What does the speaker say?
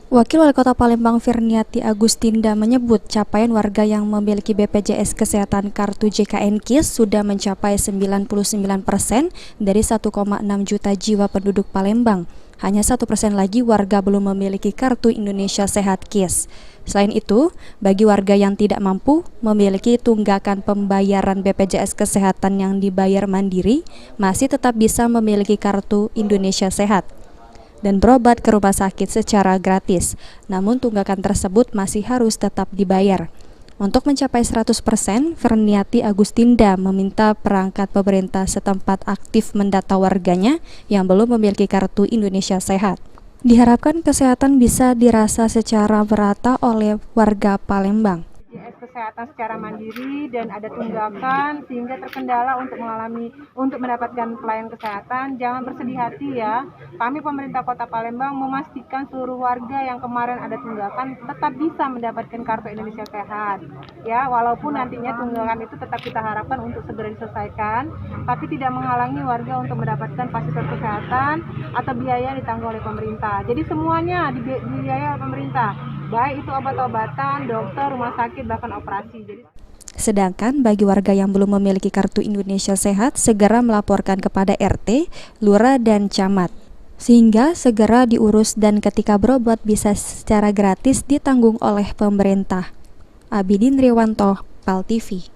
Wakil Wali Kota Palembang Firniati Agustinda menyebut capaian warga yang memiliki BPJS Kesehatan Kartu JKN KIS sudah mencapai 99% dari 1,6 juta jiwa penduduk Palembang. Hanya 1% lagi warga belum memiliki Kartu Indonesia Sehat KIS. Selain itu, bagi warga yang tidak mampu memiliki tunggakan pembayaran BPJS Kesehatan yang dibayar mandiri, masih tetap bisa memiliki Kartu Indonesia Sehat dan berobat ke rumah sakit secara gratis. Namun tunggakan tersebut masih harus tetap dibayar. Untuk mencapai 100%, Firniati Agustinda meminta perangkat pemerintah setempat aktif mendata warganya yang belum memiliki Kartu Indonesia Sehat. Diharapkan kesehatan bisa dirasa secara merata oleh warga Palembang. Kesehatan secara mandiri dan ada tunggakan sehingga terkendala untuk mendapatkan pelayanan kesehatan. Jangan bersedih hati ya. Kami pemerintah Kota Palembang memastikan seluruh warga yang kemarin ada tunggakan tetap bisa mendapatkan Kartu Indonesia Sehat. Ya, walaupun nantinya tunggakan itu tetap kita harapkan untuk segera diselesaikan, tapi tidak menghalangi warga untuk mendapatkan fasilitas kesehatan atau biaya yang ditanggung oleh pemerintah. Jadi semuanya dibiayai oleh pemerintah. Baik itu obat-obatan, dokter, rumah sakit, bahkan operasi. Sedangkan bagi warga yang belum memiliki Kartu Indonesia Sehat, segera melaporkan kepada RT, Lurah, dan Camat, sehingga segera diurus dan ketika berobat bisa secara gratis ditanggung oleh pemerintah. Abidin Riwanto, PAL TV.